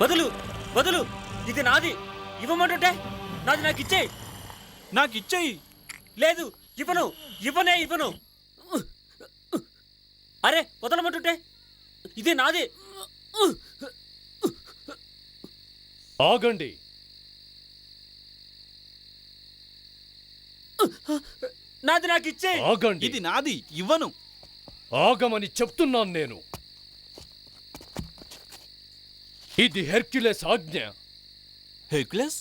వదులు వదులు, ఇది నాది. ఇవ్వమంటుంటే నాది నాకు ఇచ్చేయి. నాకిచ్చేయి. లేదు, ఇవ్వను. ఇవ్వను. అరే వదలమంటుంటే, ఇది నాది. ఆగండి. నాది నాకు ఇచ్చేయి. ఆగండి. ఇది నాది, ఇవ్వను. ఆగమని చెప్తున్నాను నేను. ఇది హెర్క్యులస్ ఆజ్ఞ. హెర్క్యులస్?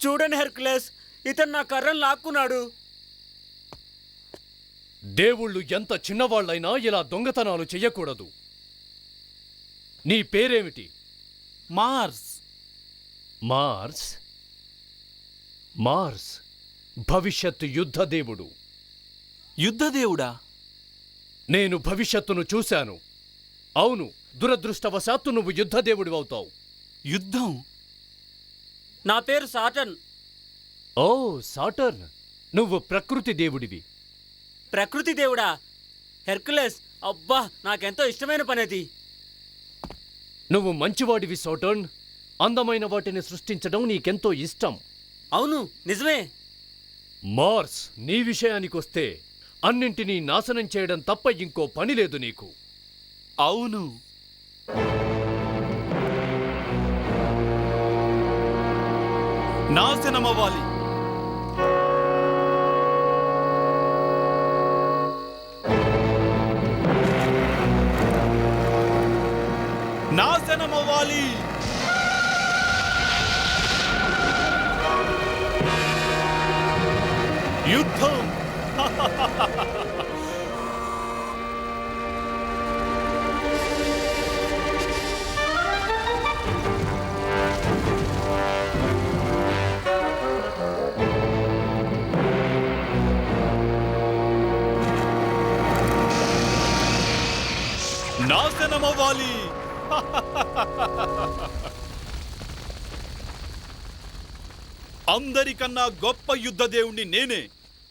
చూడండి హెర్క్యులస్, ఇతను నా కర్రను లాక్కున్నాడు. దేవుళ్ళు ఎంత చిన్నవాళ్ళైనా ఇలా దొంగతనాలు చెయ్యకూడదు. నీ పేరేమిటి? మార్స్. మార్స్? మార్స్ భవిష్యత్ యుద్ధదేవుడు. యుద్ధదేవుడా? నేను భవిష్యత్తును చూశాను. అవును, దురదృష్టవశాత్తు నువ్వు యుద్ధదేవుడివవుతావు. యుద్ధం? నా పేరు సాటర్న్. ఓ సాటర్న్, నువ్వు ప్రకృతి దేవుడివి. ప్రకృతి దేవుడా? హెర్క్యులస్, అబ్బా నాకెంతో ఇష్టమైన పని అది. నువ్వు మంచివాడివి సాటర్న్. అందమైన వాటిని సృష్టించడం నీకెంతో ఇష్టం. అవును, నిజమే. మార్స్, నీ విషయానికొస్తే అన్నింటినీ నాశనం చేయడం తప్ప ఇంకో పని లేదు నీకు. అవును. నాశనమవ్వాలి. నాశనమవ్వాలి. యుద్ధం. నాశనమవ్వాలి. అందరికన్నా గొప్ప యుద్ధ దేవుణ్ణి నేనే,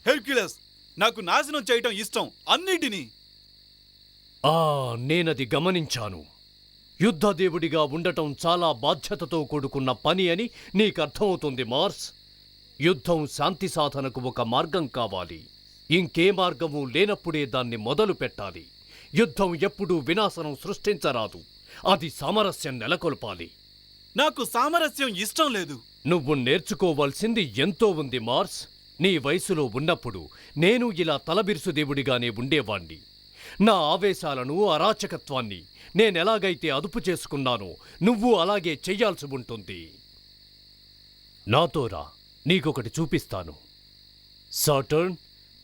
హెర్క్యులస్. నాకు నాశనం చేయటం ఇష్టం, అన్నిటినీ. నేనది గమనించాను. యుద్ధదేవుడిగా ఉండటం చాలా బాధ్యతతో కూడుకున్న పని అని నీకర్థమవుతుంది మార్స్. యుద్ధం శాంతి సాధనకు ఒక మార్గం కావాలి. ఇంకే మార్గము లేనప్పుడే దాన్ని మొదలు పెట్టాలి. యుద్ధం ఎప్పుడూ వినాశనం సృష్టించరాదు, అది సామరస్యం నెలకొల్పాలి. నాకు సామరస్యం ఇష్టం లేదు. నువ్వు నేర్చుకోవాల్సింది ఎంతో ఉంది మార్స్. నీ వయసులో ఉన్నప్పుడు నేను ఇలా తలబిరుసు దేవుడిగానే ఉండేవాణ్ణి. నా ఆవేశాలను, అరాచకత్వాన్ని నేనెలాగైతే అదుపు చేసుకున్నానో నువ్వు అలాగే చెయ్యాల్సి ఉంటుంది. నాతో రా, నీకొకటి చూపిస్తాను. సాటర్న్,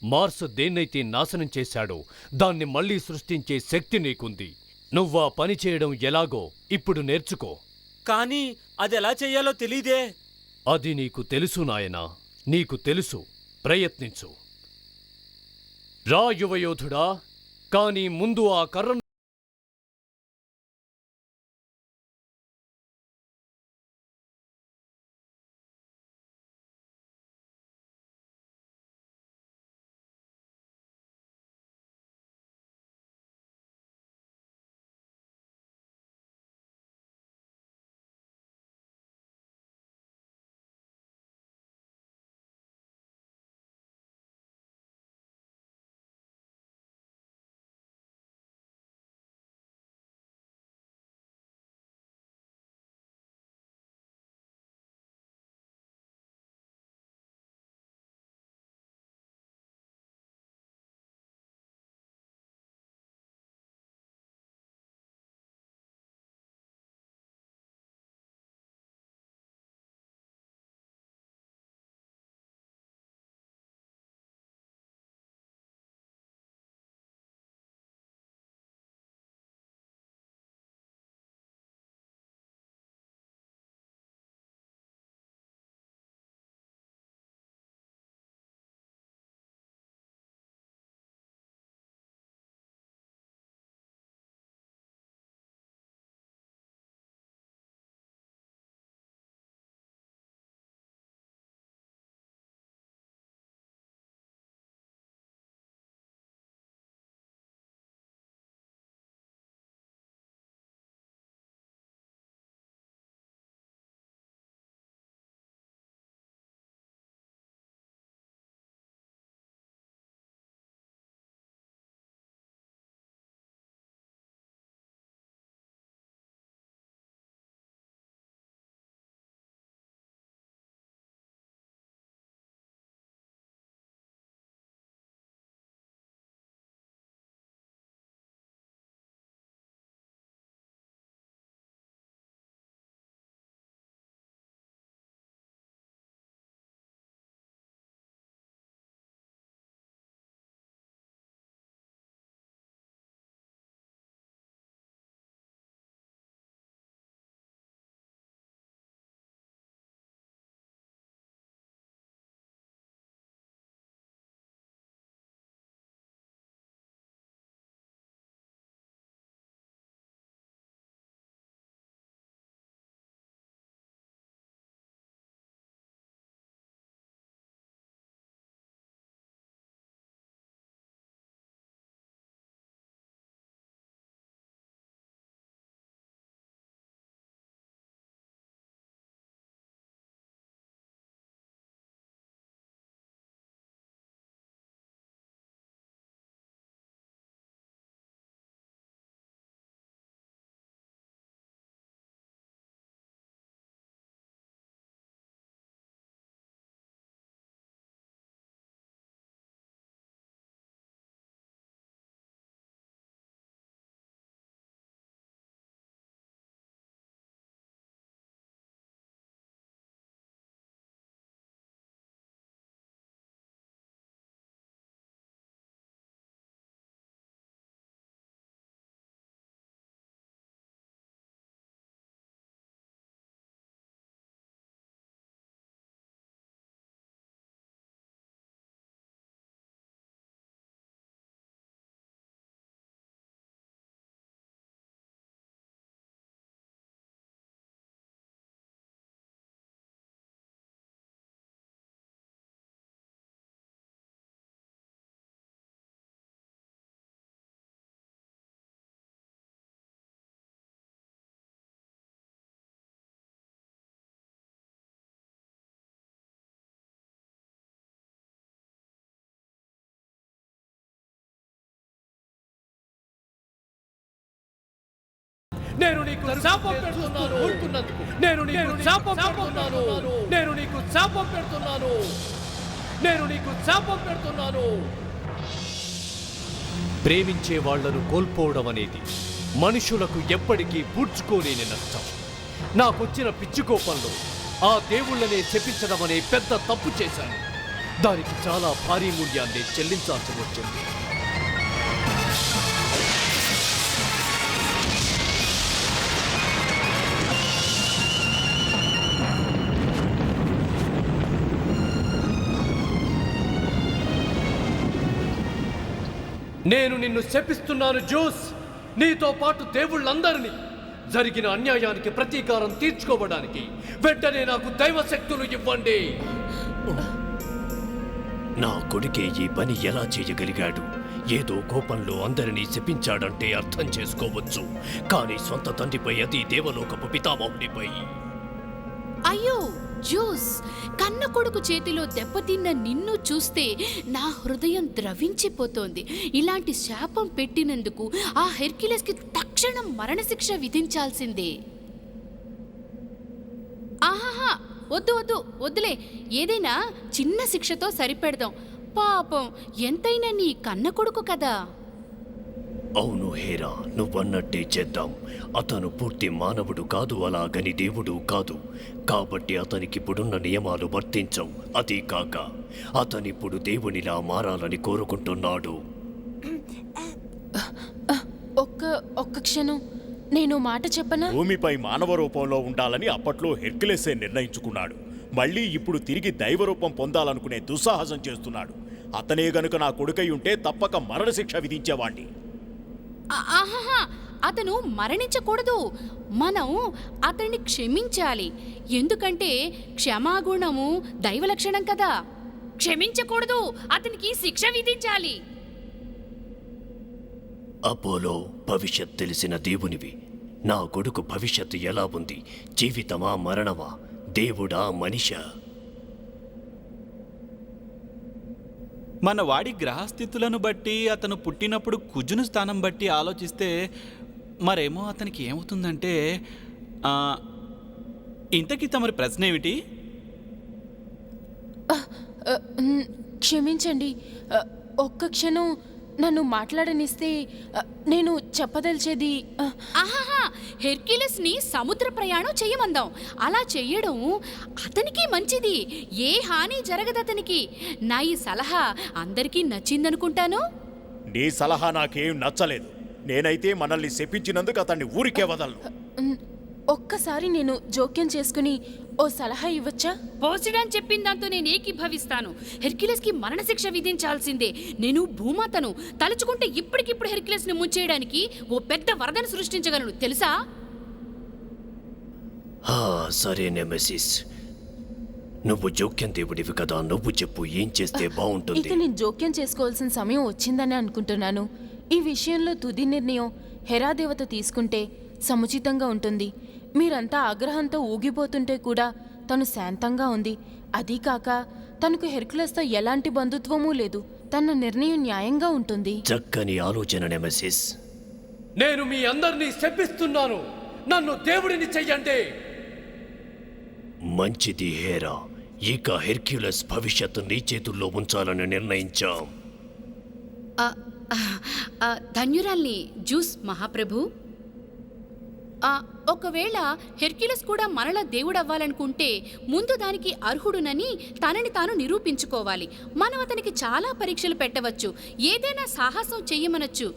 మార్స్ దేన్నైతే నాశనం చేశాడో దాన్ని మళ్లీ సృష్టించే శక్తి నీకుంది. నువ్వా పని చేయడం ఎలాగో ఇప్పుడు నేర్చుకో. కానీ అది ఎలా చెయ్యాలో తెలీదే. అది నీకు తెలుసు నాయనా, నీకు తెలుసు. ప్రయత్నించు. రా యువయోధుడా, కానీ ముందు ఆ కర్రను నేను నీకు శాపం పెడుతున్నాను. నేను నీకు శాపం పెడుతున్నాను. నేను నీకు శాపం పెడుతున్నాను. నేను నీకు శాపం పెడుతున్నాను. ప్రేమించే వాళ్లను కోల్పోవడం అనేది మనుషులకు ఎప్పటికీ పూడ్చుకోలేని నష్టం. నాకొచ్చిన పిచ్చి కోపంలో ఆ దేవుళ్ళనే శపించడం అనే పెద్ద తప్పు చేశాను. దానికి చాలా భారీ మూల్యాన్ని చెల్లించాల్సి వచ్చింది. నేను నిన్ను శపిస్తున్నాను జూస్. నీతో పాటు దేవుళ్ళందరినీ జరిగిన అన్యాయానికి ప్రతీకారం తీర్చుకోవడానికి వెంటనే నాకు దైవశక్తులు ఇవ్వండి. నా కొడుకే ఈ పని ఎలా చేయగలిగాడు? ఏదో కోపంలో అందరినీ శపించాడంటే అర్థం చేసుకోవచ్చు, కానీ సొంత తండ్రిపై, అది దేవలోకపు పితామహునిపై. అయ్యో జూస్, కన్న కొడుకు చేతిలో దెబ్బతిన్న నిన్ను చూస్తే నా హృదయం ద్రవించిపోతోంది. ఇలాంటి శాపం పెట్టినందుకు ఆ హెర్క్యులస్కి తక్షణం మరణశిక్ష విధించాల్సిందే. ఆహాహా, వద్దు వద్దు వద్దులే, ఏదైనా చిన్న శిక్షతో సరిపెడదాం. పాపం, ఎంతైనా నీ కన్న కొడుకు కదా. అవును హేరా, నువ్వన్నట్టే చేద్దాం. అతను పూర్తి మానవుడు కాదు, అలాగని దేవుడు కాదు. కాబట్టి అతనికిప్పుడున్న నియమాలు వర్తించవు. అదీ కాక అతనిప్పుడు దేవునిలా మారాలని కోరుకుంటున్నాడు. ఒక్క క్షణం, నేను మాట చెప్పనా? భూమిపై మానవ రూపంలో ఉండాలని అప్పట్లో హెర్క్యులెసే నిర్ణయించుకున్నాడు. మళ్ళీ ఇప్పుడు తిరిగి దైవరూపం పొందాలనుకునే దుస్సాహసం చేస్తున్నాడు. అతనే గనుక నా కొడుకై ఉంటే తప్పక మరణశిక్ష విధించేవాణ్ణి. ఆహాహా, అతను మరణించకూడదు. మనం అతన్ని క్షమించాలి. ఎందుకంటే క్షమాగుణము దైవ లక్షణం కదా. క్షమించకూడదు, అతనికి శిక్ష విధించాలి. అపోలో, భవిష్యత్ తెలిసిన దేవునివి. నా కొడుకు భవిష్యత్తు ఎలా ఉంది? జీవితమా, మరణమా? దేవుడా, మనిషా? మన వాడి గ్రహస్థితులను బట్టి, అతను పుట్టినప్పుడు కుజును స్థానం బట్టి ఆలోచిస్తే మరేమో అతనికి ఏమవుతుందంటే, ఇంతకీ తమరి ప్రశ్న ఏమిటి? క్షమించండి, ఒక్క క్షణం నన్ను మాట్లాడనిస్తే నేను చెప్పదలిచేది. ఆహాహా, హెర్క్యులస్ ని సముద్ర ప్రయాణం చేయమందాం. అలా చెయ్యడం అతనికి మంచిది. ఏ హాని జరగదు అతనికి. నా ఈ సలహా అందరికీ నచ్చిందనుకుంటాను. నీ సలహా నాకేం నచ్చలేదు. నేనైతే మనల్ని శపించినందుకు అతన్ని ఊరికే వదలను. ఒక్కసారి నేను జోక్యం చేసుకుని ఓ సలహా ఇవ్వచ్చా? పోసిడాన్ చెప్పిన దాంతో నేను ఏకీభవిస్తాను. హెర్క్యులస్ కి మరణశిక్ష విధించాల్సిందే. నేను భూమాతను. తలుచుకుంటే ఇప్పటికిప్పుడు హెర్క్యులస్ ని ముంచేయడానికి ఓ పెద్ద వరదను సృష్టించగలను, తెలుసా? సరే నెమెసిస్, నువ్వు జోక్యం దేవుడివి కదా, నువ్వు చెప్పు, ఏం చేస్తే బాగుంటుంది? ఇక నేను జోక్యం చేసుకోవాల్సిన సమయం వచ్చిందని అనుకుంటున్నాను. ఈ విషయంలో తుది నిర్ణయం హెరాదేవత తీసుకుంటే సముచితంగా ఉంటుంది. మీరంతా ఆగ్రహంతో ఊగిపోతుంటే కూడా తను శాంతంగా ఉంది. అదీ కాక తనకు హెర్క్యులస్తో ఎలాంటి బంధుత్వమూ లేదు. తన నిర్ణయం న్యాయంగా ఉంటుంది. చక్కని ఆలోచన నెమెసిస్. నేను మీ అందరినీ శపిస్తున్నాను. నన్ను దేవుడిని చెయ్యండి. మంచిది హేరా, ఇక హెర్క్యులస్ భవిష్యత్తు నీ చేతుల్లో ఉంచాలని నిర్ణయించాం. ధన్యురాల్ని జూస్ మహాప్రభు. ఒకవేళ హెర్క్యులస్ కూడా మరలా దేవుడవ్వాలనుకుంటే ముందు దానికి అర్హుడునని తనని తాను నిరూపించుకోవాలి. మనం అతనికి చాలా పరీక్షలు పెట్టవచ్చు. ఏదైనా సాహసం చెయ్యమనొచ్చు.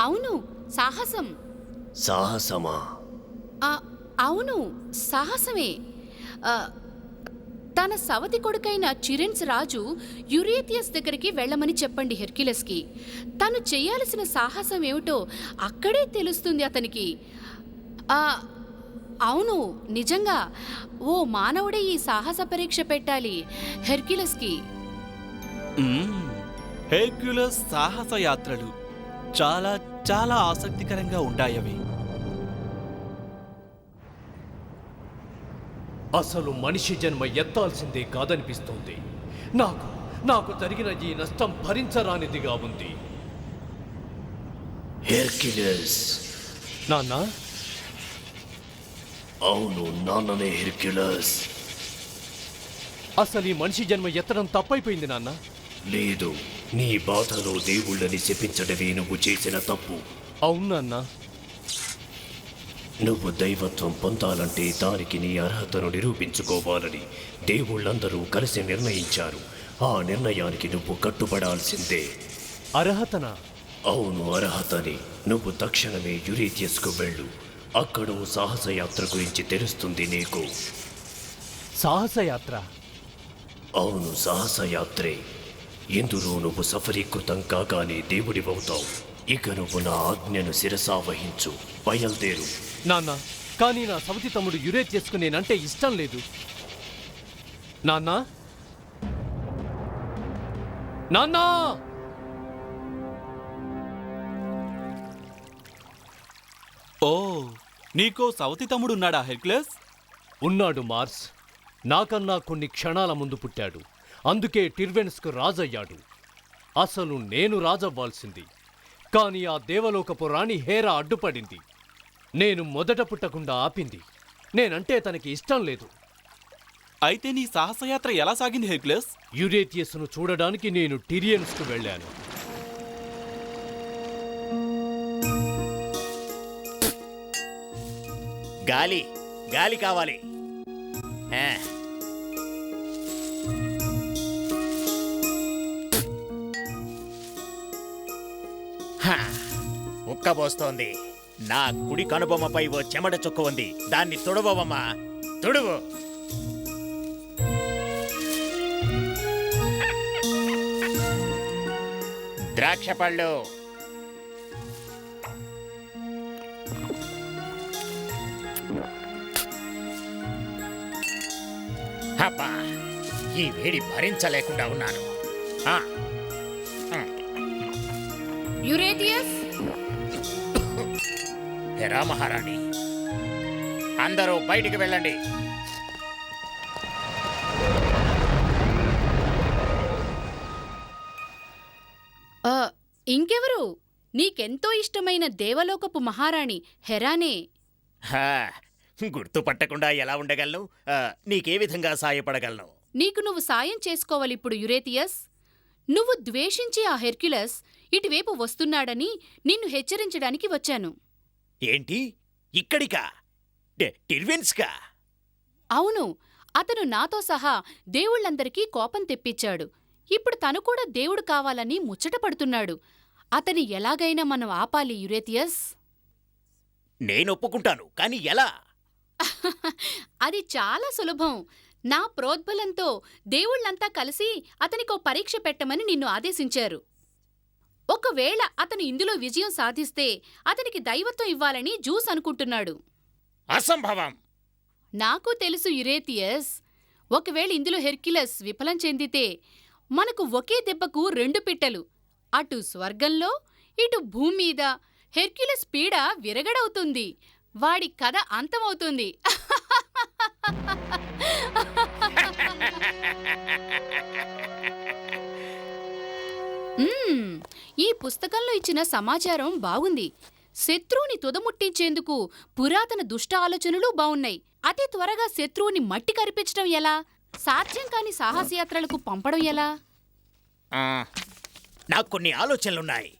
అవును, సాహసం. సాహసమా? అవును, సాహసమే. తన సవతి కొడుకైన చిరెన్స్ రాజు యురేతియస్ దగ్గరికి వెళ్ళమని చెప్పండి హెర్క్యులస్కి. తను చేయాల్సిన సాహసం ఏమిటో అక్కడే తెలుస్తుంది అతనికి. అవును, నిజంగా ఓ మానవుడే ఈ సాహస పరీక్ష పెట్టాలి హెర్క్యులస్కి. హెర్క్యులస్ సాహస యాత్రలు చాలా చాలా ఆసక్తికరంగా ఉంటాయవి. అసలు మనిషి జన్మ ఎత్తాల్సిందే కాదనిపిస్తోంది. నాకు జరిగిన ఈ నష్టం భరించరానిదిగా ఉంది. హెర్క్యులస్. నాన్న, అవును నాన్ననే హెర్క్యులస్. అసలు ఈ మనిషి జన్మ ఎత్తడం తప్పైపోయింది నాన్న. లేదు, నీ బాధలో దేవుళ్ళని శపించడమే నువ్వు చేసిన తప్పు. అవును నాన్న. నువ్వు దైవత్వం పొందాలంటే దానికి నీ అర్హతను నిరూపించుకోవాలని దేవుళ్ళందరూ కలిసి నిర్ణయించారు. ఆ నిర్ణయానికి నువ్వు కట్టుబడాల్సిందే. అర్హతనా? అవును, అర్హతని. నువ్వు తక్షణమే యురేథియస్కు వెళ్ళు. అక్కడ సాహసయాత్ర గురించి తెలుస్తుంది నీకు. సాహసయాత్ర? అవును, సాహసయాత్రే. ఇందులో నువ్వు సఫలీకృతం కాగానే దేవుడివవుతావు. ఇక నువ్వు నా ఆజ్ఞను శిరసావహించు. బయలుదేరు. నాన్న, కానీ నా సవతి తమ్ముడు యురేథియస్కు నేనంటే ఇష్టం లేదు. నాన్నా, నాన్నా! ఓ, నీకో సవతి తమ్ముడున్నాడా హెర్క్యులస్? ఉన్నాడు మార్స్. నాకన్నా కొన్ని క్షణాల ముందు పుట్టాడు. అందుకే టిర్వెన్స్కు రాజయ్యాడు. అసలు నేను రాజవ్వాల్సింది. కాని ఆ దేవలోకపు రాణి హేరా అడ్డుపడింది. నేను మొదట పుట్టకుండా ఆపింది. నేనంటే తనకి ఇష్టం లేదు. అయితే నీ సాహసయాత్ర ఎలా సాగింది హెర్క్యులస్? యురేథియస్ను చూడడానికి నేను టిరియన్స్కు వెళ్ళాను. గాలి గాలి కావాలి. ఆ. హా, ఉక్కబోస్తోంది. నా కుడి కనుబొమ్మపై ఓ చెమట చుక్క ఉంది. దాన్ని తుడవమ్మా, తుడువు. ద్రాక్ష పళ్ళు. అబ్బా, ఈ వేడి భరించలేకుండా ఉన్నాను. ఆ, యురేథియస్, హెరా మహారాణి, అందరూ బయటికి వెళ్ళండి. ఇంకెవరు? నీకెంతో ఇష్టమైన దేవలోకపు మహారాణి హెరానే. హా, గుర్తుపట్టకుండా ఎలా ఉండగలను? నీకే విధంగా సాయపడగలను? నీకు నువ్వు సాయం చేసుకోవాలిప్పుడు యురేథియస్. నువ్వు ద్వేషించి ఆ హెర్క్యులస్ ఇటువైపు వస్తున్నాడని నిన్ను హెచ్చరించడానికి వచ్చాను. ఏంటి, ఇక్కడికా? టిర్వెన్స్కా? అవును, అతను నాతో సహా దేవుళ్ళందరికీ కోపం తెప్పించాడు. ఇప్పుడు తను కూడా దేవుడు కావాలని ముచ్చటపడుతున్నాడు. అతని ఎలాగైనా మనం ఆపాలి యురేథియస్. నేనొప్పుకుంటాను, కానీ ఎలా? అది చాలా సులభం. నా ప్రోద్బలంతో దేవుళ్ళంతా కలిసి అతనికో పరీక్ష పెట్టమని నిన్ను ఆదేశించారు. ఒకవేళ అతను ఇందులో విజయం సాధిస్తే అతనికి దైవత్వం ఇవ్వాలని జూస్ అనుకుంటున్నాడు. అసంభవం. నాకు తెలుసు యురేథియస్. ఒకవేళ ఇందులో హెర్క్యులస్ విఫలం చెందితే మనకు ఒకే దెబ్బకు 2 పిట్టలు. అటు స్వర్గంలో, ఇటు భూమి మీద హెర్క్యులస్ పీడ విరగడవుతుంది. వాడి కథ అంతమవుతుంది. ఈ పుస్తకంలో ఇచ్చిన సమాచారం బాగుంది. శత్రువుని తుదముట్టించేందుకు పురాతన దుష్ట ఆలోచనలు బావున్నాయి. అతి త్వరగా శత్రువుని మట్టి కరిపించడం ఎలా? సాధ్యం కాని సాహసయాత్రలకు పంపడం ఎలా? నాకు కొన్ని ఆలోచనలున్నాయి.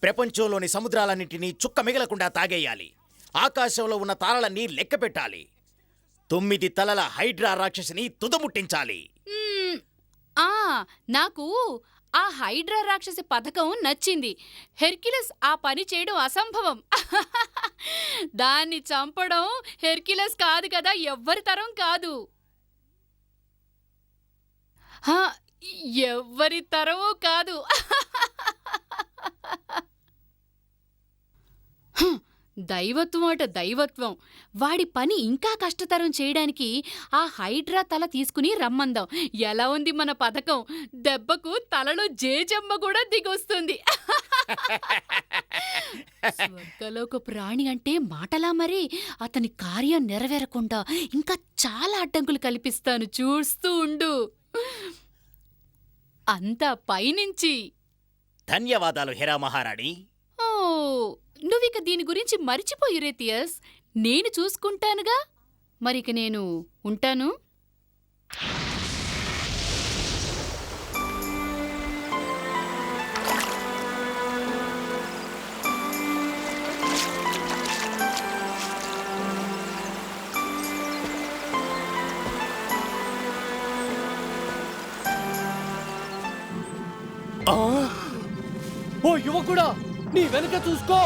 ప్రపంచంలోని సముద్రాలన్నింటినీ చుక్క మిగలకుండా తాగేయాలి. ఆకాశంలో ఉన్న తారలన్నీ లెక్క పెట్టాలి. 9 తలల హైడ్రా రాక్షసిని తుదముట్టించాలి. నాకు ఆ హైడ్రా రాక్షసి పథకం నచ్చింది. హెర్క్యులస్ ఆ పని చేయడం అసంభవం. దాన్ని చంపడం హెర్క్యులస్ కాదు కదా, ఎవ్వరి తరం కాదు. ఎవ్వరి తరమూ కాదు. దైవత్వం అట దైవత్వం. వాడి పని ఇంకా కష్టతరం చేయడానికి ఆ హైడ్రా తల తీసుకుని రమ్మందాం. ఎలా ఉంది మన పథకం? దెబ్బకు తలలో జేజమ్మ కూడా దిగొస్తుంది. స్వర్గలోక ప్రాణి అంటే మాటలా మరి? అతని కార్యం నెరవేరకుండా ఇంకా చాలా అడ్డంకులు కల్పిస్తాను, చూస్తూ ఉండు. అంతా పైనుంచి. ధన్యవాదాలు హెరా మహారాణి. నువ్విక దీని గురించి మరిచిపో యురేథియస్. నేను చూసుకుంటానుగా. మరిక నేను ఉంటాను. ఓ యువకుడా, నీ వెనక చూసుకో.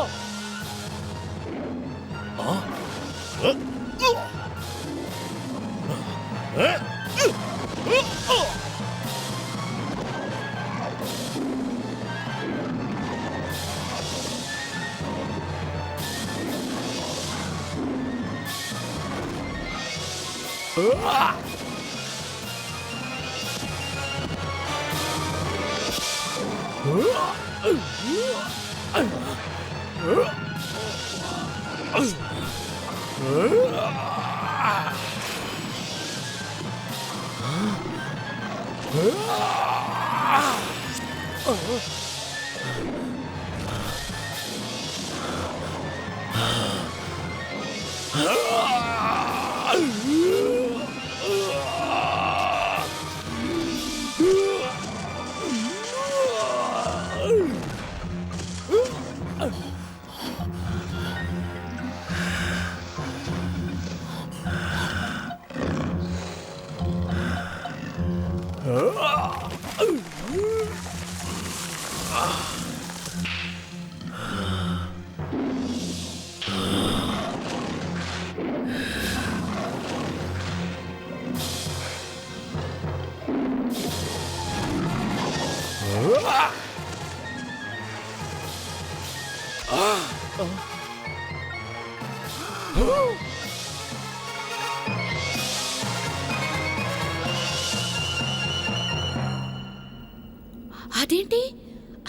అదేంటి,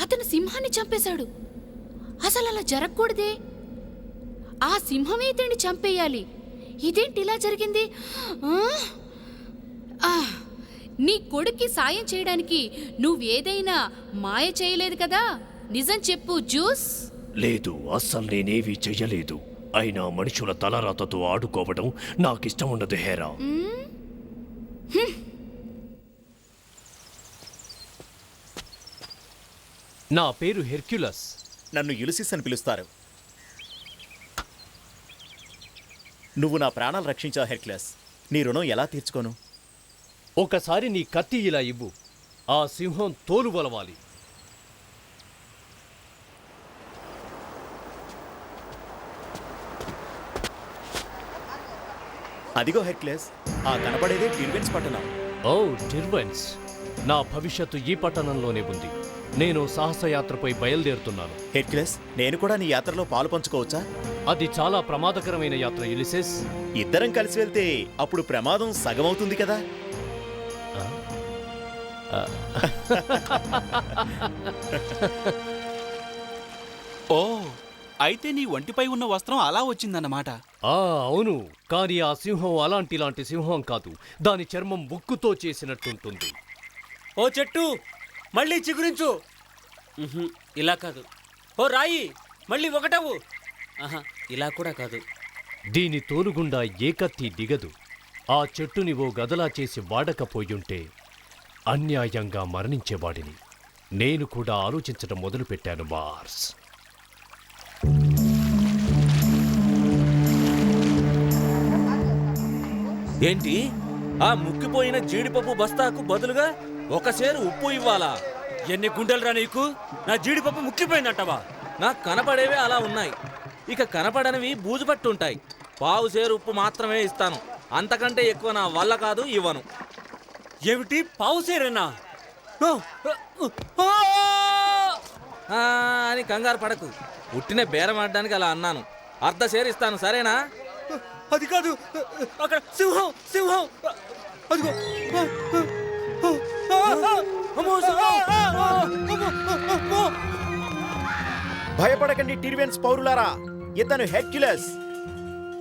అతను సింహాన్ని చంపేశాడు. అసలు అలా జరగకూడదే. ఆ సింహమే ఇతన్ని చంపేయాలి. ఇదేంటి ఇలా జరిగింది? నీ కొడుక్కి సాయం చేయడానికి నువ్వేదైనా మాయ చేయలేదు కదా? నిజం చెప్పు జ్యూస్. లేదు, అస్సలు నేనేవి చెయ్యలేదు. అయినా మనుషుల తలరాతతో ఆడుకోవడం నాకిష్టం ఉండదు హేరా. నా పేరు హెర్క్యులస్. నన్ను యులిసిస్ అని పిలుస్తారు. నువ్వు నా ప్రాణాలు రక్షించావు హెర్క్యులస్. నీ రుణం ఎలా తీర్చుకోను? ఒకసారి నీ కత్తి ఇలా ఇవ్వు. ఆ సింహం తోలు వలవాలి. అదిగో హెర్క్యులస్, ఆ కనపడేదే టిర్వెన్స్ పట్టణం. ఓ టిర్వెన్స్, నా భవిష్యత్తు ఈ పట్టణంలోనే ఉంది. నేను సాహసయాత్రపై బయలుదేరుతున్నాను. హెర్క్యులస్, నేను కూడా నీ యాత్రలో పాలు పంచుకోవచ్చా? అది చాలా ప్రమాదకరమైన యాత్ర యులిసెస్. ఇద్దరం కలిసి వెళ్తే అప్పుడు ప్రమాదం సగమవుతుంది కదా. ఓ, అయితే నీ ఒంటిపై ఉన్న వస్త్రం అలా వచ్చిందన్నమాట. అవును, కానీ ఆ సింహం అలాంటి సింహం కాదు. దాని చర్మం ఉక్కుతో చేసినట్టుంటుంది. ఓ చెట్టు, మళ్ళీ చిగురించు. ఇలా కాదు. ఓ రాయి, మళ్ళీ ఒకటవు. ఇలా కూడా కాదు. దీని తోలుగుండా ఏ కత్తి దిగదు. ఆ చెట్టుని ఓ గదలా చేసి వాడకపోయుంటే అన్యాయంగా మరణించేవాడిని. నేను కూడా ఆలోచించడం మొదలుపెట్టాను మార్స్. ఏంటి, ఆ ముక్కిపోయిన జీడిపప్పు బస్తాకు బదులుగా ఒక సేరు ఉప్పు ఇవ్వాలా? ఎన్ని గుండెలరా నీకు? నా జీడిపప్పు ముక్కిపోయిందంటవా? నాకు కనపడేవే అలా ఉన్నాయి. ఇక కనపడనివి బూజుపట్టుంటాయి. పావు సేరు ఉప్పు మాత్రమే ఇస్తాను. అంతకంటే ఎక్కువ నా వల్ల కాదు, ఇవ్వను. ఏమిటి, పావుసేరేనా? అని కంగారు పడకు. ఉట్టిన బేరం ఆడడానికి అలా అన్నాను. అర్ధ సేరు ఇస్తాను, సరేనా? అది కాదు, అక్కడ సింహం సింహం అదిగో. భయపడకండి టిర్వెన్స్ పౌరులారా, ఇతను హెర్క్యులస్.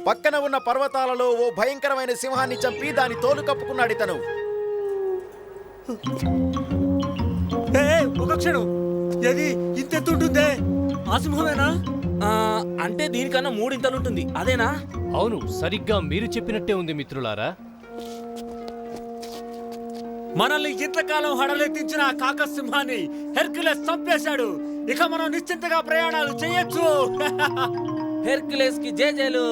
పక్కన ఉన్న పర్వతాలలో ఓ భయంకరమైన సింహాన్ని చంపి దాని తోలు కప్పుకున్నాడు ఇతను. ఒక క్షణం, ఏది ఇంతెత్తుంటుందే? ఆ సింహమేనా? అంటే దీనికన్నా మూడింతలుంటుంది అదేనా? అవును, సరిగ్గా మీరు చెప్పినట్టే ఉంది మిత్రులారా. మనల్ని ఇంతకాలం హడలెత్తించిన ఆ కాకసింహాన్ని హెర్క్యులస్ చంపేశాడు. ఇక మనం నిశ్చింతగా ప్రయాణాలు చేయొచ్చు. హెర్క్యులస్ కి జేజేలు.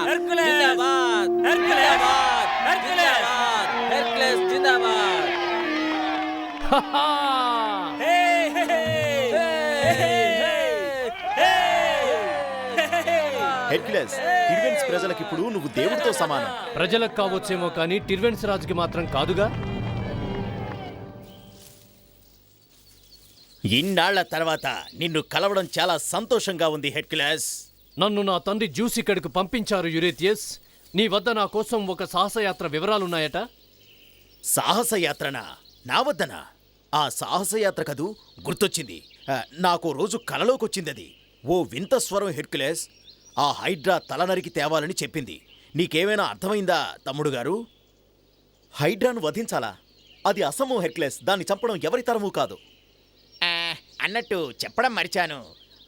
హెర్క్యులస్! జిందాబాద్! హెర్క్యులస్! జిందాబాద్! హెర్క్యులస్! జిందాబాద్! హెర్క్యులస్ జిందాబాద్! హే, హే, హే! హే, హే! హెర్క్యులస్, టిర్వెన్స్ ప్రజలకిప్పుడు నువ్వు దేవుడితో సమానం. ప్రజలకు కావచ్చేమో కానీ టిర్వెన్స్ రాజుకి మాత్రం కాదుగా. ఇన్నాళ్ల తర్వాత నిన్ను కలవడం చాలా సంతోషంగా ఉంది హెర్క్యులస్. నన్ను నా తండ్రి జ్యూస్ ఇక్కడికి పంపించారు యురేతియస్. నీ వద్ద నా కోసం ఒక సాహసయాత్ర వివరాలున్నాయట. సాహసయాత్రనా? నా వద్దనా? ఆ సాహసయాత్ర కదూ గుర్తొచ్చింది. నాకు రోజు కలలోకొచ్చిందది. ఓ వింత స్వరం హెర్క్యులస్. ఆ హైడ్రా తల నరికి తేవాలని చెప్పింది. నీకేమైనా అర్థమైందా తమ్ముడు గారు? హైడ్రాను వధించాలా? అది అసము హెర్క్యులస్. దాన్ని చంపడం ఎవరి తరమూ కాదు. అన్నట్టు చెప్పడం మరిచాను.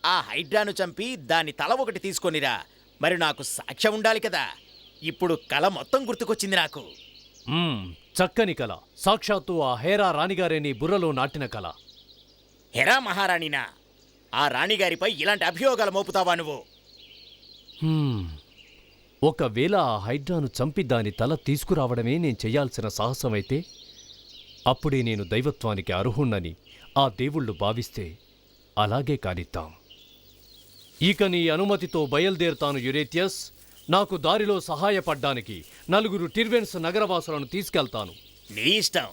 ఆ హైడ్రాను చంపి దాని తల ఒకటి తీసుకొనిరా. మరి నాకు సాక్ష్యం ఉండాలి కదా. ఇప్పుడు కల మొత్తం గుర్తుకొచ్చింది నాకు. చక్కని కళ. సాక్షాత్తు ఆ హేరా రాణిగారే నీ బుర్రలో నాటిన కళ. హెరా మహారాణినా? ఆ రాణిగారిపై ఇలాంటి అభియోగాలు మోపుతావా నువ్వు? ఒకవేళ ఆ హైడ్రాను చంపి దాని తల తీసుకురావడమే నేను చెయ్యాల్సిన సాహసమైతే అప్పుడే నేను దైవత్వానికి అర్హుణ్ణని ఆ దేవుళ్ళు భావిస్తే అలాగే కానిద్దాం. ఇక నీ అనుమతితో బయలుదేరుతాను యురేతియస్. నాకు దారిలో సహాయపడ్డానికి 4 టిర్వెన్స్ నగరవాసులను తీసుకెళ్తాను. నీ ఇష్టం,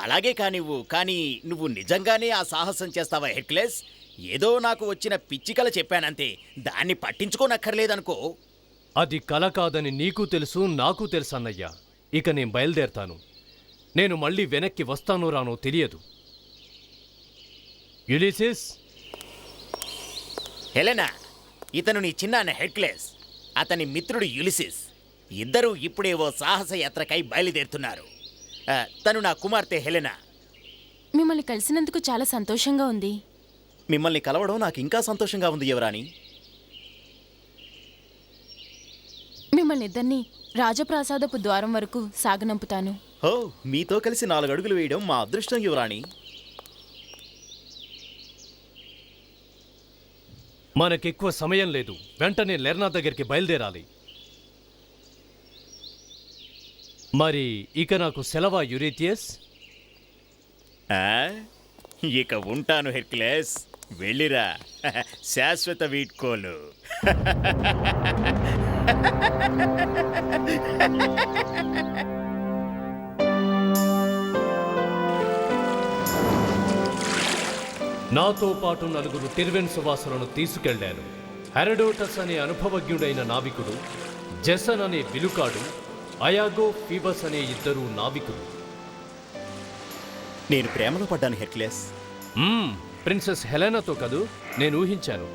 అలాగే కానివ్వు. కానీ నువ్వు నిజంగానే ఆ సాహసం చేస్తావా హెర్క్యులస్? ఏదో నాకు వచ్చిన పిచ్చికల చెప్పానంతే, దాన్ని పట్టించుకోనక్కర్లేదనుకో. అది కల కాదని నీకు తెలుసు, నాకు తెలుసు అన్నయ్య. ఇక నేను బయలుదేరతాను. నేను మళ్ళీ వెనక్కి వస్తానో రానో తెలియదు. యులిసిస్! హెలెనా, ఇతను నీ చిన్నాన్న హెర్క్యులస్. అతని మిత్రుడు యులిసిస్. ఇద్దరూ ఇప్పుడే ఓ సాహసయాత్రకై బయలుదేరుతున్నారు. తను నా కుమార్తె హెలెనా. మిమ్మల్ని కలిసినందుకు చాలా సంతోషంగా ఉంది. మిమ్మల్ని కలవడం నాకు ఇంకా సంతోషంగా ఉంది యువరాణి. మిమ్మల్ని ఇద్దరిని రాజప్రాసాదపు ద్వారం వరకు సాగనంపుతాను. ఓ, మీతో కలిసి 4 అడుగులు వేయడం మా అదృష్టం యువరాణి. మనకెక్కువ సమయం లేదు. వెంటనే లెర్నా దగ్గరికి బయలుదేరాలి. మరి ఇక నాకు సెలవా యురేతియస్? ఇక ఉంటాను హెర్క్యులస్. వెళ్ళిరా శాశ్వత వీడ్కోలు. నాతో పాటు 4 టిర్వెన్స్ వాసులను తీసుకెళ్లాను. హెరడోటస్ అనే అనుభవజ్ఞుడైన నావికుడు, జెసన్ అనే విలుకాడు, అయాగో ఫీబస్ అనే 2 నావికులు. నేను ప్రేమలో పడ్డాను హెర్క్యులస్. ప్రిన్సెస్ హెలెనాతో కదూ? నేను ఊహించాను.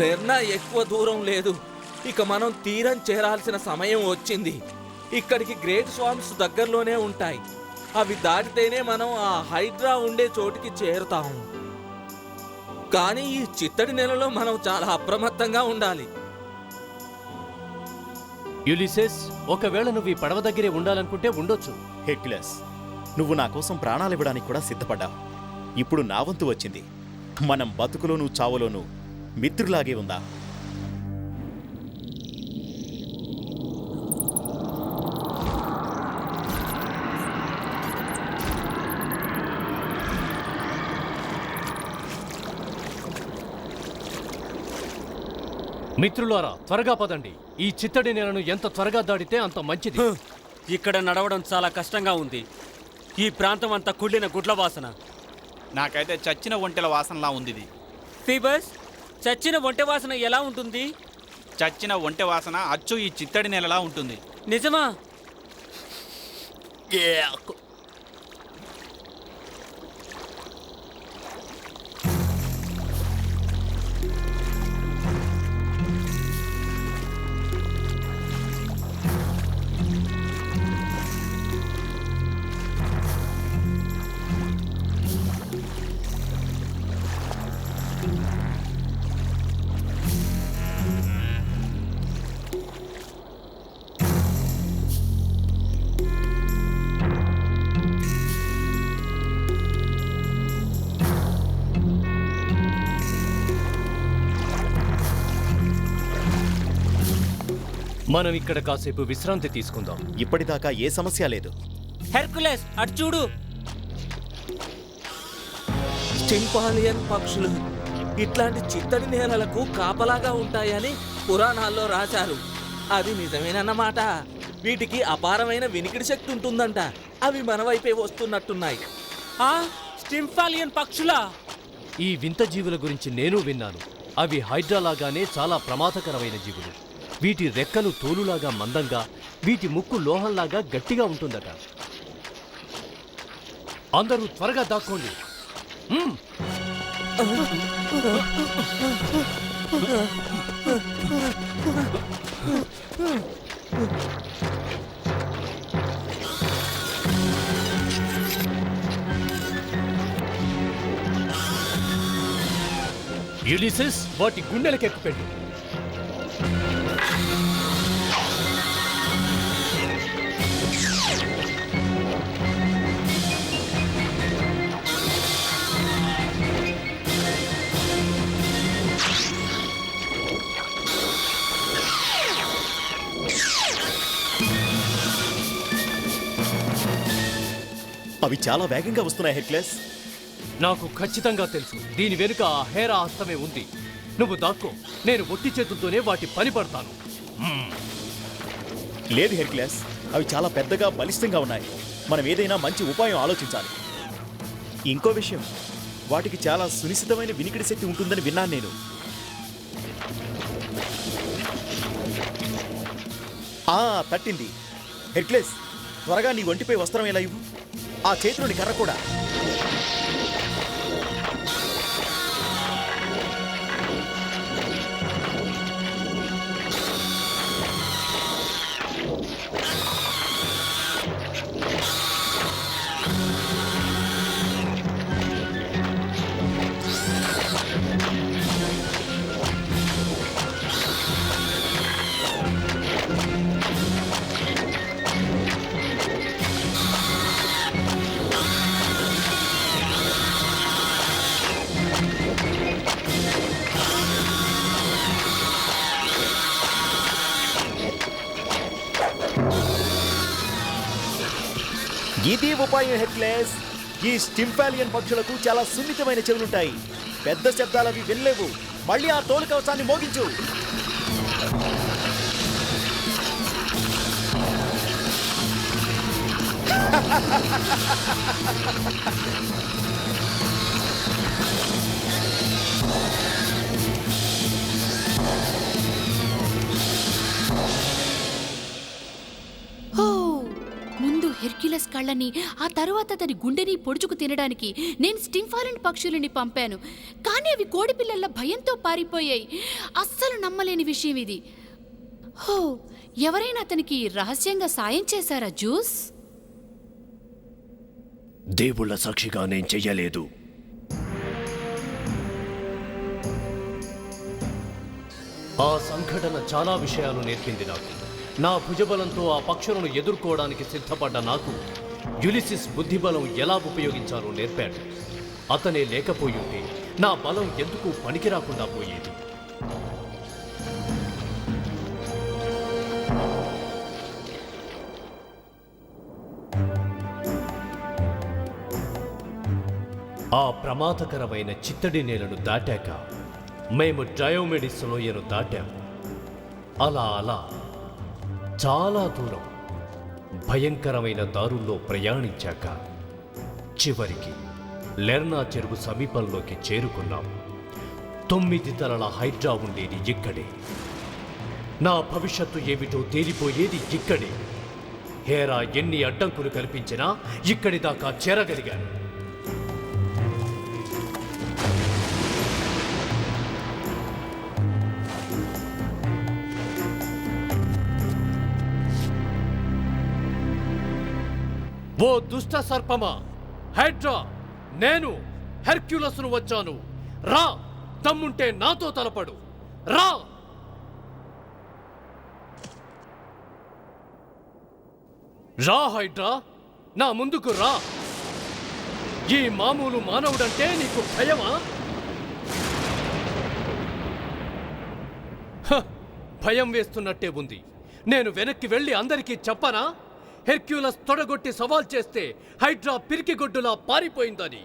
లెర్నా ఎక్కువ దూరం లేదు. ఇక మనం తీరం చేరాల్సిన సమయం వచ్చింది. ఇక్కడికి గ్రేట్ స్వామ్స్ దగ్గరలోనే ఉంటాయి. అవి దాటితేనే మనం ఆ హైడ్రా ఉండే చోటికి చేరుతాం. కానీ ఈ చిత్తడి నెలలో మనం చాలా అప్రమత్తంగా ఉండాలి. యులిసెస్, ఒకవేళ నువ్వు ఈ పడవ దగ్గరే ఉండాలనుకుంటే ఉండొచ్చు. హెర్క్యులస్, నువ్వు నా కోసం ప్రాణాలివ్వడానికి కూడా సిద్ధపడ్డావు. ఇప్పుడు నా వంతు వచ్చింది. మనం బతుకులోనూ చావులోనూ మిత్రులాగే ఉందా? మిత్రులారా, త్వరగా పదండి. ఈ చిత్తడి నేలను ఎంత త్వరగా దాడితే అంత మంచిది. ఇక్కడ నడవడం చాలా కష్టంగా ఉంది. ఈ ప్రాంతం అంతా కుళ్ళిన గుడ్ల వాసన. నాకైతే చచ్చిన ఒంటెల వాసనలా ఉంది ఇది. ఫీబస్, చచ్చిన ఒంటె వాసన ఎలా ఉంటుంది? చచ్చిన ఒంటె వాసన అచ్చు ఈ చిత్తడి నేలలా ఉంటుంది. నిజమా? మనం ఇక్కడ కాసేపు విశ్రాంతి తీసుకుందాం. ఇప్పటిదాకా ఏ సమస్య లేదు. హెర్కులెస్ అటు చూడు. స్టింపాలియన్ పక్షులు ఇట్లాంటి చిత్తడి నేలలకు కాపలాగా ఉంటాయని పురాణాల్లో రాశారు. అది నిజమేనన్నమాట. వీటికి అపారమైన వినికిడి శక్తి ఉంటుందంట. అవి మన వైపే వస్తున్నట్టున్నాయి. స్టింఫాలియన్ పక్షులా? ఈ వింత జీవుల గురించి నేను విన్నాను. అవి హైడ్రా లాగానే చాలా ప్రమాదకరమైన జీవులు. వీటి రెక్కలు తోలులాగా మందంగా, వీటి ముక్కు లోహంలాగా గట్టిగా ఉంటుందట. అందరూ త్వరగా దాక్కోండి. యులిసిస్, వాటి గుండెలకెక్కుపెట్టు. అవి చాలా వేగంగా వస్తున్నాయి హెర్క్యులస్. నాకు ఖచ్చితంగా తెలుసు, దీని వెనుక ఆ హేరా హస్తమే ఉంది. నువ్వు దాక్కో, నేను ఒట్టి చేతులతోనే వాటి పని పడతాను. లేదు హెర్క్యులస్, అవి చాలా పెద్దగా బలిష్టంగా ఉన్నాయి. మనం ఏదైనా మంచి ఉపాయం ఆలోచించాలి. ఇంకో విషయం, వాటికి చాలా సునిశ్చితమైన వినికిడి శక్తి ఉంటుందని విన్నాను నేను. తట్టింది. హెర్క్యులస్, త్వరగా నీ ఒంటిపై వస్త్రం ఎలా ఇవ్వు. ఆ చేతిలోని కర్ర కూడా. ఇది ఉపాయం హెర్క్యులస్. ఈ స్టింఫాలియన్ పక్షులకు చాలా సున్నితమైన చెవులుంటాయి. పెద్ద శబ్దాలవి వినలేవు. మళ్ళీ ఆ తోలు కవచాన్ని మోగించు. ముందు హెర్క్యులస్ కళ్ళని, ఆ తరువాత అతని గుండెని పొడుచుకు తినడానికి నేను స్టింఫాలిన్ పక్షులని పంపాను. కానీ అవి కోడిపిల్లల భయంతో పారిపోయాయి. అస్సలు నమ్మలేని విషయం ఇది. ఎవరైనా అతనికి రహస్యంగా సాయం చేశారా జూస్? దేవుళ్ళ సాక్షిగా నేను చెయ్యలేదు. ఆ సంఘటన చాలా విషయాలు నేర్పింది నాకు. నా భుజబలంతో ఆ పక్షులను ఎదుర్కోవడానికి సిద్ధపడ్డ నాకు యులిసిస్ బుద్ధిబలం ఎలా ఉపయోగించాలో నేర్పాడు. అతనే లేకపోయుంటే నా బలం ఎందుకు పనికిరాకుండా పోయేది. ఆ ప్రమాదకరమైన చిత్తడి నేలను దాటాక మేము డయోమెడిస్ లోయను దాటాము. అలా చాలా దూరం భయంకరమైన దారుల్లో ప్రయాణించాక చివరికి లెర్నా చెరువు సమీపంలోకి చేరుకున్నాం. 9 తలల హైడ్రా ఉండేది ఇక్కడే. నా భవిష్యత్తు ఏమిటో తేలిపోయేది ఇక్కడే. హేరా ఎన్ని అడ్డంకులు కల్పించినా ఇక్కడి దాకా చేరగలిగాను. ఓ దుష్ట సర్పమా, హైడ్రా, నేను హెర్క్యులస్ను వచ్చాను. రా, దమ్ముంటే నాతో తలపడు. రా! రా హైడ్రా, నా ముందుకు రా. ఈ మామూలు మానవుడంటే నీకు భయమా? భయం వేస్తున్నట్టే ఉంది. నేను వెనక్కి వెళ్ళి అందరికీ చెప్పనా? హెర్క్యులస్ తొడగొట్టి సవాల్ చేస్తే హైడ్రా పిరికిగొడ్డులా పారిపోయిందని.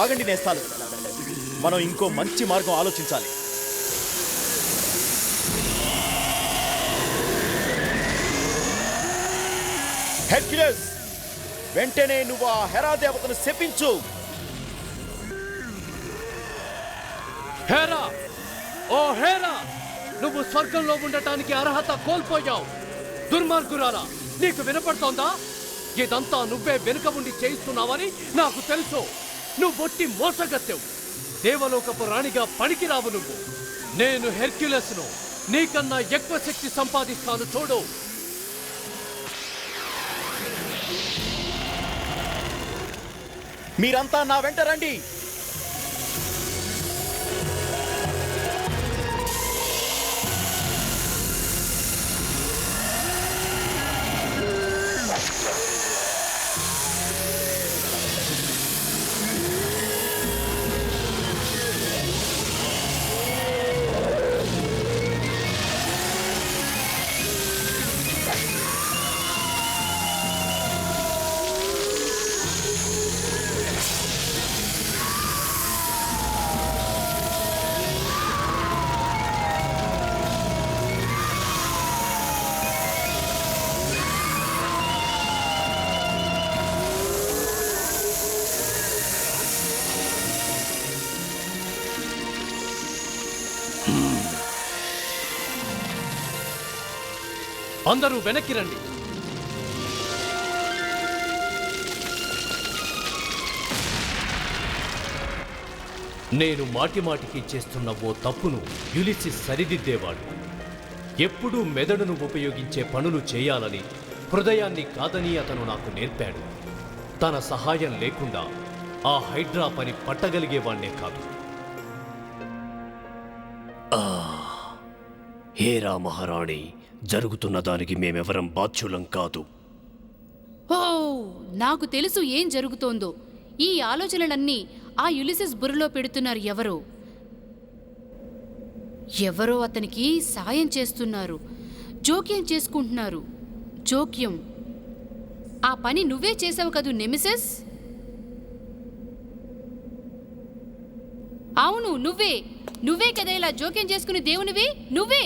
ఆగండి నేస్తాలు, మనం ఇంకో మంచి మార్గం ఆలోచించాలి. హెర్క్యులస్, వెంటనే నువ్వు ఆ హెరా దేవతను శపించు. హేరా, ఓ హేరా, నువ్వు స్వర్గంలో ఉండటానికి అర్హత కోల్పోయావు. దుర్మార్గురాలా, నీకు వినపడుతోందా? ఇదంతా నువ్వే వెనుక ఉండి చేయిస్తున్నావని నాకు తెలుసు. నువ్వు ఒట్టి మోసగత్తెవు. దేవలోకపు రాణిగా పనికిరావు నువ్వు. నేను హెర్క్యులస్ను, నీకన్నా ఎక్కువ శక్తి సంపాదిస్తాను చూడు. మీరంతా నా వెంట రండి. అందరూ వెనక్కి రండి. నేను మాటిమాటికి చేస్తున్న ఓ తప్పును యులిసిస్ సరిదిద్దేవాడు. ఎప్పుడూ మెదడును ఉపయోగించే పనులు చేయాలని, హృదయాన్ని కాదని అతను నాకు నేర్పాడు. తన సహాయం లేకుండా ఆ హైడ్రా పని పట్టగలిగేవాణ్ణే కాదు. హేరా మహారాణి, జరుగుతున్న దానికి మేమెవరం బాధ్యులం కాదు. ఓ, నాకు తెలుసు ఏం జరుగుతోందో. ఈ ఆలోచనలన్నీ ఆ యులిసిస్ బుర్రలో పెడుతున్నారు ఎవరో అతనికి సాయం చేస్తున్నారు, జోక్యం చేసుకుంటున్నారు. జోక్యం. ఆ పని నువ్వే చేసావు కదూ నెమిసిస్? అవును, నువ్వే కదా ఇలా జోక్యం చేసుకుని దేవునివి, నువ్వే.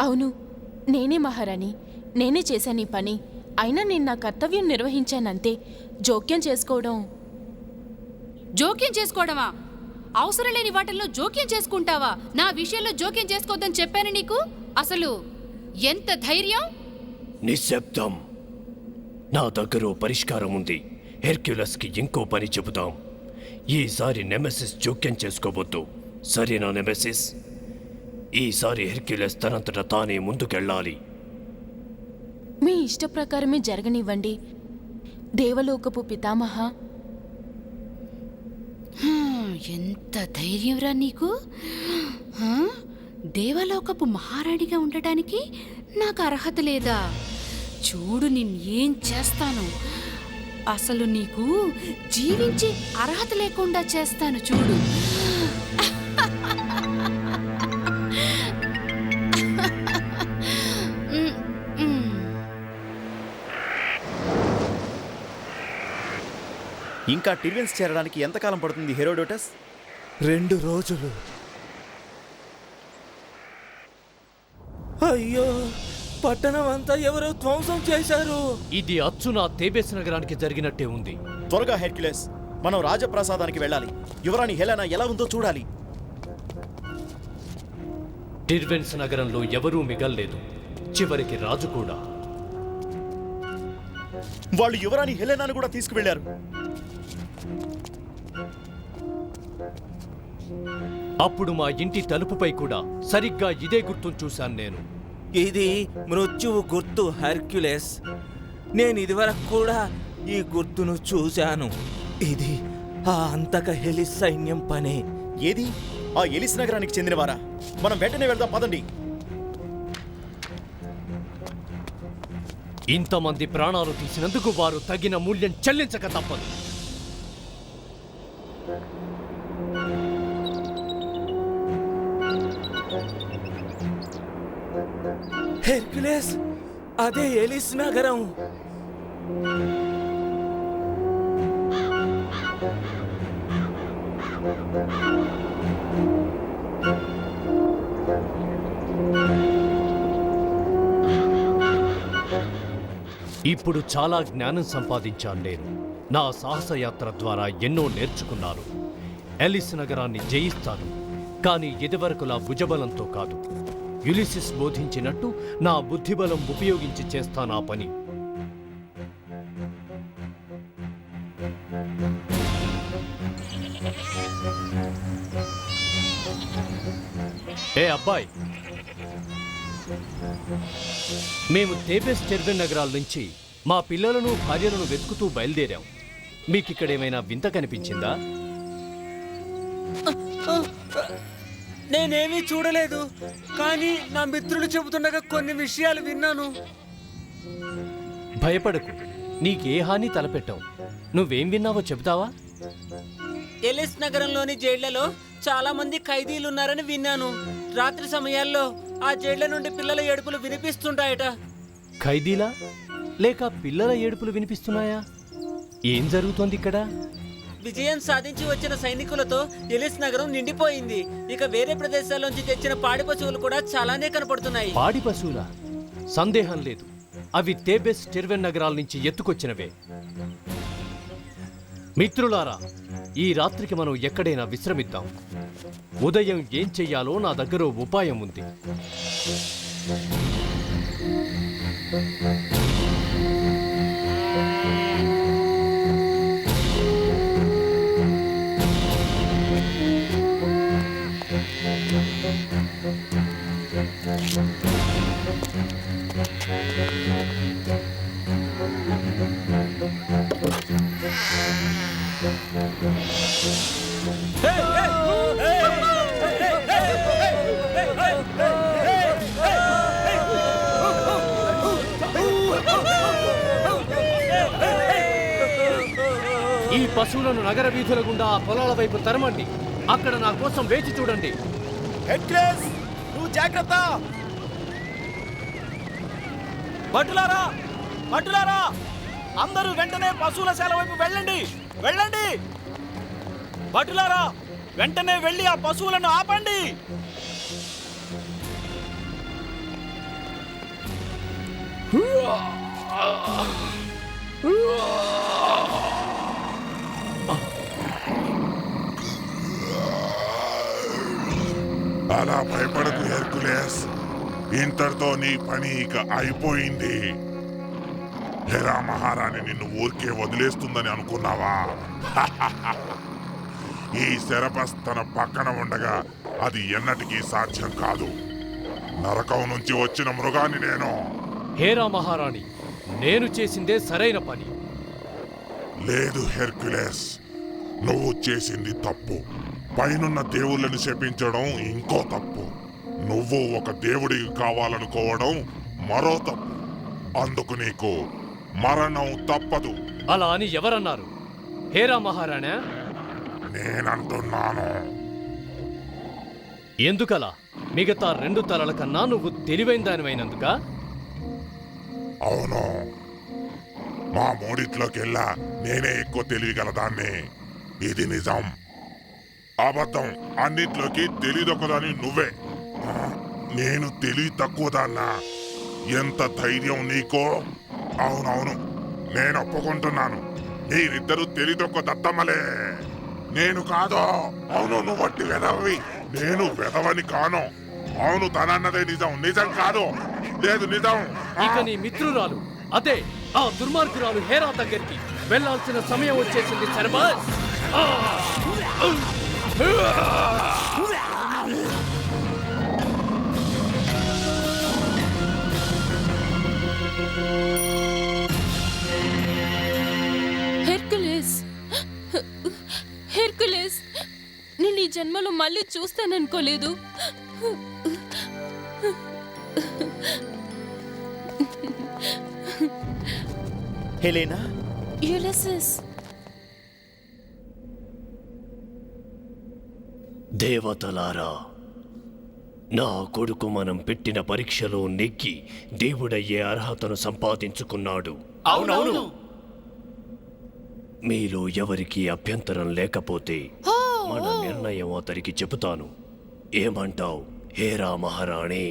అవును, నేనే మహారాణి, నేనే చేశాను ఈ పని. అయినా నేను నా కర్తవ్యం నిర్వహించానంతే. జోక్యం చేసుకోవడమా? అవసరం లేని వాటిల్లో జోక్యం చేసుకుంటావా? నా విషయంలో జోక్యం చేసుకోవద్దని చెప్పాను నీకు. అసలు ఎంత ధైర్యం! నిశ్శబ్దం. నా దగ్గర పరిష్కారం ఉంది. హెర్క్యులస్కి ఇంకో పని చెబుతాం. ఈసారి నెమెసిస్ జోక్యం చేసుకోవద్దు, సరేనా నెమెసిస్? ఈసారి హెర్క్యులస్ తనంతట తానే ముందుకెళ్ళాలి. మీ ఇష్ట ప్రకారమే జరగనివ్వండి దేవలోకపు పితామహ. ఎంత ధైర్యంరా నీకు! దేవలోకపు మహారాణిగా ఉండటానికి నాకు అర్హత లేదా? చూడు నిన్నేం చేస్తాను. అసలు నీకు జీవించే అర్హత లేకుండా చేస్తాను చూడు. ఇంకా టిర్విన్స్ చేరడానికి ఎంతకాలం పడుతుంది హెరోడోటస్? 2 రోజులు. అయ్యో, పట్టణం అంతా ఎవరో ధ్వంసం చేశారు. ఇది అచ్చున తేబేస్ నగరానికి జరిగినట్టే ఉంది. త్వరగా హెర్క్యులస్, మనం రాజప్రాసాదానికి వెళ్ళాలి. యువరాణి హెలెనా ఎలా ఉందో చూడాలి. టిర్వెన్స్ నగరంలో ఎవరూ మిగల్లేదు, చివరికి రాజు కూడా. వాళ్ళు యువరాణి హెలెనాను కూడా తీసుకువెళ్లారు. అప్పుడు మా ఇంటి తలుపుపై కూడా సరిగ్గా ఇదే గుర్తును చూశాను నేను. ఇది మృత్యువు గుర్తు హెర్క్యులస్. నేను ఇదివరకు కూడా ఈ గుర్తును చూశాను. ఇది ఆ అంతక హెలిస్ సైన్యం పనే. ఏది? ఆ ఎలిస్ నగరానికి చెందినవారా? మనం వెంటనే వెళ్దాం, పదండి. ఇంతమంది ప్రాణాలు తీసినందుకు వారు తగిన మూల్యం చెల్లించక తప్పదు. హెర్క్యులస్, అదే ఎలిస్ నగరం. ఇప్పుడు చాలా జ్ఞానం సంపాదించాను నేను. నా సాహసయాత్ర ద్వారా ఎన్నో నేర్చుకున్నాను. ఎలిస్ నగరాన్ని జయిస్తాను, కానీ ఇదివరకులా భుజబలంతో కాదు. యులిసిస్ బోధించినట్టు నా బుద్ధిబలం ఉపయోగించి చేస్తాను ఆ పని. ఏ అబ్బాయి, మేము తేబేస్ టెర్వెన్ నగరాల నుంచి మా పిల్లలను భార్యలను వెతుకుతూ బయలుదేరాం. మీకిక్కడేమైనా వింత కనిపించిందా? నేనేమీ చూడలేదు, కానీ నా మిత్రులు చెబుతుండగా కొన్ని విషయాలు విన్నాను. భయపడకు, నీకే హాని తలపెట్టావు. నువ్వేం విన్నావో చెబుతావా? ఎలిస్ నగరంలోని జైళ్లలో చాలా మంది ఖైదీలున్నారని విన్నాను. రాత్రి సమయాల్లో ఆ జైళ్ల నుండి పిల్లల ఏడుపులు వినిపిస్తుంటాయట. ఖైదీలా లేక పిల్లల ఏడుపులు వినిపిస్తున్నాయా? ఏం జరుగుతోంది ఇక్కడ? విజయం సాధించి వచ్చిన సైనికులతో ఎలిస్ నగరం నిండిపోయింది. ఇక వేరే ప్రదేశాల్లోంచి తెచ్చిన పాడి పశువులు కూడా చాలానే కనపడుతున్నాయి. పాడి పశువులా? సందేహం లేదు, అవి తేబెస్ టెర్వెన్ నగరాల నుంచి ఎత్తుకొచ్చినవే. మిత్రులారా, ఈ రాత్రికి మనం ఎక్కడైనా విశ్రమిద్దాం. ఉదయం ఏం చెయ్యాలో నా దగ్గర ఉపాయం ఉంది. ఈ పశువులను నగర వీధుల గుండా ఆ పొలాల వైపు తరమండి. అక్కడ నా కోసం వేచి చూడండి. హెర్క్యులస్, నువ్వు జాగ్రత్త. భటులారా, భటులారా, అందరూ వెంటనే పశువుల శాల వైపు వెళ్ళండి, వెళ్ళండి. భటులారా, వెంటనే వెళ్ళి ఆ పశువులను ఆపండి. అలా భయపడకు హెర్కులేస్, ఇంతటితో నీ పని ఇక అయిపోయింది. హెరా మహారాణి నిన్ను ఊరికే వదిలేస్తుందని అనుకున్నావా? ఈ సెరపస్ తన పక్కన ఉండగా అది ఎన్నటికీ సాధ్యం కాదు. నరకం నుంచి వచ్చిన మృగాన్ని నేను. హేరా మహారాణి, నేను చేసిందే సరైన పని. లేదు హెర్క్యులస్, నువ్వు చేసింది తప్పు. పైనున్న దేవుళ్ళని శపించడం ఇంకో తప్పు. నువ్వు ఒక దేవుడికి కావాలనుకోవడం మరో తప్పు. అందుకు నీకు మరణం తప్పదు. అలా అని ఎవరన్నారు? హేరా మహారాణా? నేనంటున్నాను. ఎందుకలా? మిగతా 2 తలల కన్నా నువ్వు తెలివైన దానివైనందుక? అవును, మా మూడిట్లోకెల్లా నేనే ఎక్కువ తెలియగలదాన్ని. ఇది నిజం. అబద్ధం అన్నిట్లోకి తెలియదొక్కదాన్ని నువ్వే. నేను తెలివి తక్కువదాన్నా? ఎంత ధైర్యం నీకో? అవునవును, నేను ఒప్పుకుంటున్నాను. మీరిద్దరూ తెలియదొక్క దత్తమ్మలే, నేను కాదు. అవును, నువ్వు వట్టి వెదవి. నేను వెదవని కాను. అవును, తనన్నదే నిజం. నిజం కాదు. లేదు, నిజం. ఇక నీ మిత్రురాలు, అదే ఆ దుర్మార్గురాలు హేరా దగ్గరికి వెళ్ళాల్సిన సమయం వచ్చేసింది సెరపస్. హెర్కులస్, హెర్కులస్, నేను ఈ జన్మలో మళ్ళీ చూస్తాననుకోలేదు. హెలెనా, యులిసిస్, దేవతలారా, నా కొడుకు మనం పెట్టిన పరీక్షలో నెగ్గి దేవుడయ్యే అర్హతను సంపాదించుకున్నాడు. అవునవును. మీలో ఎవరికి అభ్యంతరం లేకపోతే మన నిర్ణయం అతనికి చెబుతాను. ఏమంటావు హేరా మహారాణి?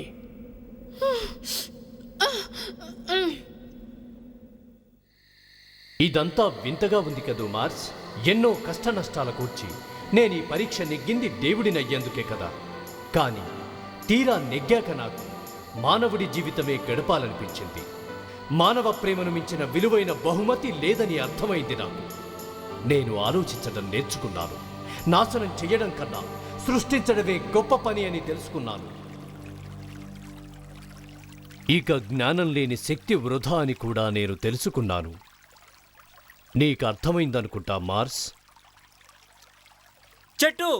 ఇదంతా వింతగా ఉంది కదూ మార్స్. ఎన్నో కష్ట నష్టాల కూర్చి నేను ఈ పరీక్ష నెగ్గింది దేవుడినయ్యేందుకే కదా. కానీ తీరా నెగ్గాక నాకు మానవుడి జీవితమే గడపాలనిపించింది. మానవ ప్రేమను మించిన విలువైన బహుమతి లేదని అర్థమైంది నాకు. నేను ఆలోచించడం నేర్చుకున్నాను. నాశనం చెయ్యడం కన్నా సృష్టించడమే గొప్ప పని అని తెలుసుకున్నాను. ఇక జ్ఞానం లేని శక్తి వృధా అని కూడా నేను తెలుసుకున్నాను. నీకు అర్థమైందనుకుంటా మార్స్. చెట్టు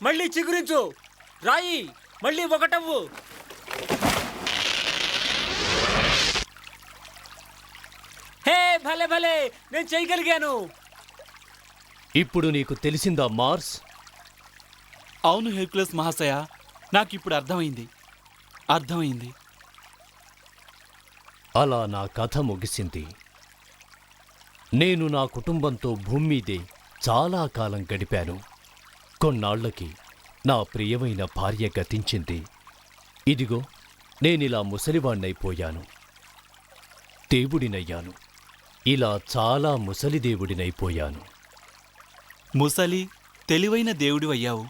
మళ్ళీ చిగురించు, రాయి మళ్ళీ ఒకటవ్వు. హే భలే భలే, నేను చేయగలిగాను. ఇప్పుడు నీకు తెలిసిందా మార్స్? అవును హెర్క్యులస్ మహాశయ, నాకిప్పుడు అర్థమైంది. అలా నా కథ ముగిసింది. నేను నా కుటుంబంతో భూమి మీదే చాలా కాలం గడిపాను. కొన్నాళ్లకి నా ప్రియమైన భార్య గతించింది. ఇదిగో నేనిలా ముసలివాణ్ణైపోయాను. దేవుడినయ్యాను. ఇలా చాలా ముసలి దేవుడినైపోయాను. ముసలి తెలివైన దేవుడివయ్యావు.